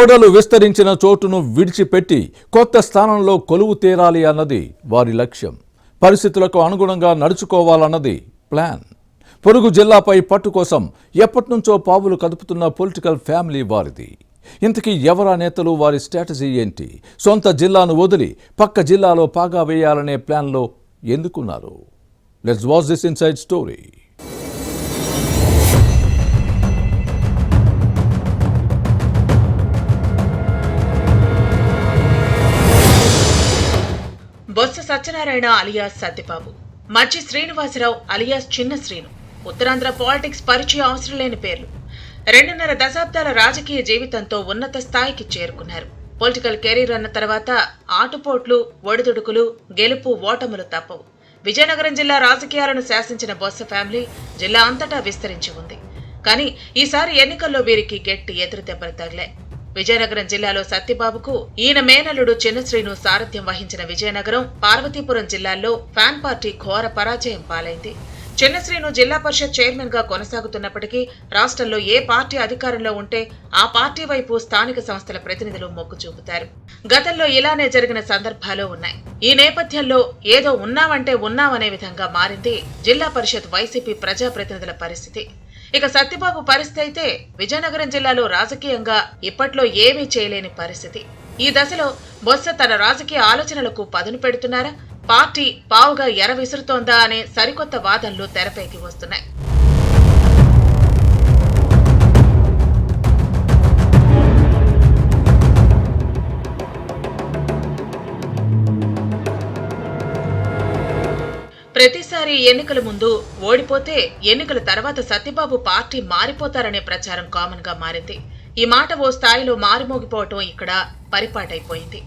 ఓడలు విస్తరించిన చోటును విడిచిపెట్టి కొత్త స్థానంలో కొలువు తీరాలి అన్నది వారి లక్ష్యం. పరిస్థితులకు అనుగుణంగా నడుచుకోవాలన్నది ప్లాన్. పొరుగు జిల్లాపై పట్టు కోసం ఎప్పటినుంచో పావులు కదుపుతున్న పొలిటికల్ ఫ్యామిలీ వారిది. ఇంతకీ ఎవరా నేతలు, వారి స్ట్రాటజీ ఏంటి? సొంత జిల్లాను వదిలి పక్క జిల్లాలో పాగా వేయాలనే ప్లాన్లో ఎందుకున్నారు? Let's watch this inside story. Botsa Satyanarayana alias Satyababu, Machi Srinivasarao alias చిన్న శ్రీను. ఉత్తరాంధ్ర పాలిటిక్స్ పరిచయం అవసరం లేని పేర్లు. 2.5 దశాబ్దాల రాజకీయ జీవితంతో ఉన్నత స్థాయికి చేరుకున్నారు. పొలిటికల్ కెరీర్ అన్న తర్వాత ఆటుపోట్లు, ఒడిదుడుకులు, గెలుపు ఓటములు తప్పవు. విజయనగరం జిల్లా రాజకీయాలను శాసించిన బొత్స ఫ్యామిలీ జిల్లా అంతటా విస్తరించి ఉంది. కానీ ఈసారి ఎన్నికల్లో వీరికి గట్టి ఎదురు దెబ్బలు తగిలాయి. విజయనగరం జిల్లాలో సత్యబాబుకు ఈయన మేనల్లుడు చిన్నశ్రీను సారథ్యం వహించిన విజయనగరం, పార్వతీపురం జిల్లాల్లో ఫ్యాన్ పార్టీ ఘోర పరాజయం పాలైంది. చిన్నశ్రీను జిల్లా పరిషత్ చైర్మన్ గా కొనసాగుతున్నప్పటికీ రాష్ట్రంలో ఏ పార్టీ అధికారంలో ఉంటే ఆ పార్టీ వైపు స్థానిక సంస్థల ప్రతినిధులు మొగ్గు చూపుతారు. గతంలో ఇలానే జరిగిన సందర్భాలు ఉన్నాయి. ఈ నేపథ్యంలో ఏదో ఉన్నామంటే ఉన్నామనే విధంగా మారింది జిల్లా పరిషత్ వైసీపీ ప్రజాప్రతినిధుల పరిస్థితి. ఇక సత్యబాబు పరిస్థితి అయితే విజయనగరం జిల్లాలో రాజకీయంగా ఇప్పట్లో ఏమీ చేయలేని పరిస్థితి. ఈ దశలో బొత్స తన రాజకీయ ఆలోచనలకు పదును పెడుతున్నారా, పార్టీ పావుగా ఎర విసురుతోందా అనే సరికొత్త వాదనలు తెరపైకి వస్తున్నాయి. ప్రతిసారి ఎన్నికల ముందు ఓడిపోతే ఎన్నికల తర్వాత సత్యబాబు పార్టీ మారిపోతారనే ప్రచారం కామన్ గా మారింది. ఈ మాట ఓ స్థాయిలో మారుమోగిపోవటం ఇక్కడ పరిపాటైపోయింది.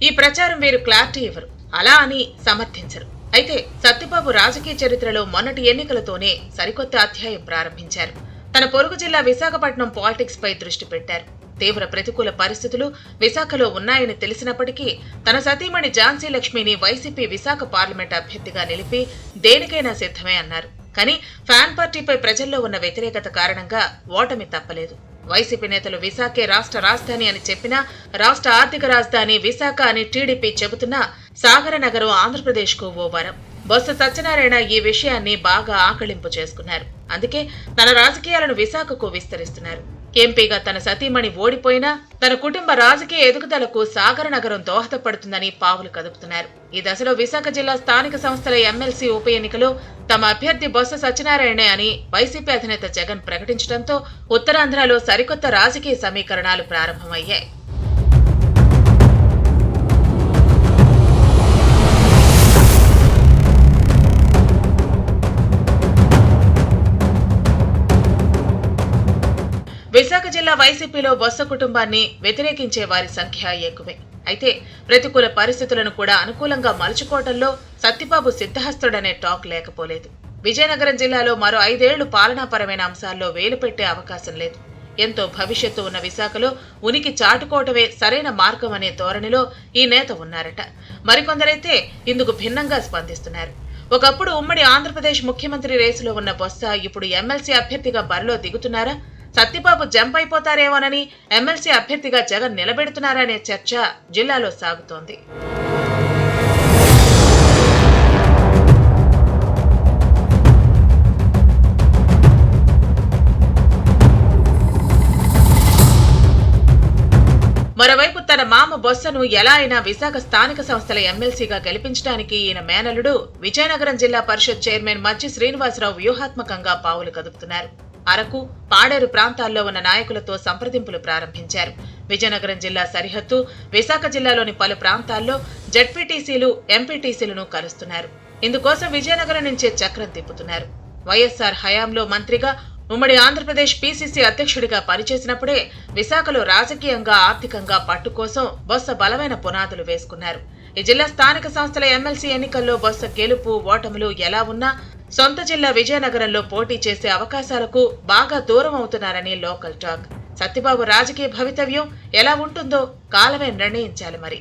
ఈ ప్రచారం వీరు క్లారిటీ ఇవ్వరు, అలా అని సమర్థించరు. అయితే సత్యబాబు రాజకీయ చరిత్రలో మొన్నటి ఎన్నికలతోనే సరికొత్త అధ్యాయం ప్రారంభించారు. తన పొరుగు జిల్లా విశాఖపట్నం పాలిటిక్స్ పై దృష్టి పెట్టారు. తీవ్ర ప్రతికూల పరిస్థితులు విశాఖలో ఉన్నాయని తెలిసినప్పటికీ తన సతీమణి ఝాన్సీ లక్ష్మిని వైసీపీ విశాఖ పార్లమెంట్ అభ్యర్థిగా నిలిపి దేనికైనా సిద్ధమే అన్నారు. కానీ ఫ్యాన్ పార్టీపై ప్రజల్లో ఉన్న వ్యతిరేకత కారణంగా ఓటమి తప్పలేదు. వైసీపీ నేతలు విశాఖే రాష్ట్ర రాజధాని అని చెప్పినా, రాష్ట్ర ఆర్థిక రాజధాని విశాఖ అని టీడీపీ చెబుతున్నా సాగర నగరం ఆంధ్రప్రదేశ్ కు ఓ వరం. బొత్స సత్యనారాయణ ఈ విషయాన్ని బాగా ఆకళింపు చేసుకున్నారు. అందుకే తన రాజకీయాలను విశాఖకు విస్తరిస్తున్నారు. ఎంపీగా తన సతీమణి ఓడిపోయినా తన కుటుంబ రాజకీయ ఎదుగుదలకు సాగర నగరం దోహదపడుతుందని పావులు కదుపుతున్నారు. ఈ దశలో విశాఖ జిల్లా స్థానిక సంస్థల ఎమ్మెల్సీ ఉప ఎన్నికలో తమ అభ్యర్థి బొత్స సత్యనారాయణే అని వైసీపీ అధినేత జగన్ ప్రకటించడంతో ఉత్తరాంధ్రలో సరికొత్త రాజకీయ సమీకరణాలు ప్రారంభమయ్యాయి. విశాఖ జిల్లా వైసీపీలో బొత్స కుటుంబాన్ని వ్యతిరేకించే వారి సంఖ్య ఎక్కువే. అయితే ప్రతికూల పరిస్థితులను కూడా అనుకూలంగా మలుచుకోవడంలో సత్యబాబు సిద్ధహస్తుడనే టాక్ లేకపోలేదు. విజయనగరం జిల్లాలో మరో 5 ఏళ్లు పాలనాపరమైన అంశాల్లో వేలు పెట్టే అవకాశం లేదు. ఎంతో భవిష్యత్తు ఉన్న విశాఖలో ఉనికి చాటుకోవటమే సరైన మార్గం అనే ధోరణిలో ఈ నేత ఉన్నారట. మరికొందరైతే ఇందుకు భిన్నంగా స్పందిస్తున్నారు. ఒకప్పుడు ఉమ్మడి ఆంధ్రప్రదేశ్ ముఖ్యమంత్రి రేసులో ఉన్న బొత్స ఇప్పుడు ఎమ్మెల్సీ అభ్యర్థిగా బరిలో దిగుతున్నారా, సత్యబాబు జంప్ అయిపోతారేమోనని ఎమ్మెల్సీ అభ్యర్థిగా జగన్ నిలబెడుతున్నారనే చర్చ జిల్లాలో సాగుతోంది. మరోవైపు తన మామ బొత్సను ఎలా అయినా విశాఖ స్థానిక సంస్థల ఎమ్మెల్సీగా గెలిపించడానికి ఈయన మేనల్లుడు విజయనగరం జిల్లా పరిషత్ చైర్మన్ మచ్చి శ్రీనివాసరావు వ్యూహాత్మకంగా పావులు కదుపుతున్నారు. అరకు, పాడేరు ప్రాంతాల్లో ఉన్న నాయకులతో సంప్రదింపులు ప్రారంభించారు. విజయనగరం జిల్లా సరిహద్దు విశాఖ జిల్లాలోని పలు ప్రాంతాల్లో జడ్పీటీసీలు, ఎంపీటీసీలను కలుస్తున్నారు. ఇందుకోసం విజయనగరం నుంచే చక్రం తిప్పుతున్నారు. వైఎస్ఆర్ హయాంలో మంత్రిగా, ఉమ్మడి ఆంధ్రప్రదేశ్ పీసీసీ అధ్యక్షుడిగా పనిచేసినప్పుడే విశాఖలో రాజకీయంగా, ఆర్థికంగా పట్టు కోసం బొత్స బలమైన పునాదులు వేసుకున్నారు. ఈ జిల్లా స్థానిక సంస్థల ఎమ్మెల్సీ ఎన్నికల్లో బొత్స గెలుపు, ఓటములు ఎలా ఉన్నా సొంత జిల్లా విజయనగరంలో పోటీ చేసే అవకాశాలకు బాగా దూరం అవుతున్నారని లోకల్ టాక్. సత్యబాబు రాజకీయ భవితవ్యం ఎలా ఉంటుందో కాలమే నిర్ణయించాలి మరి.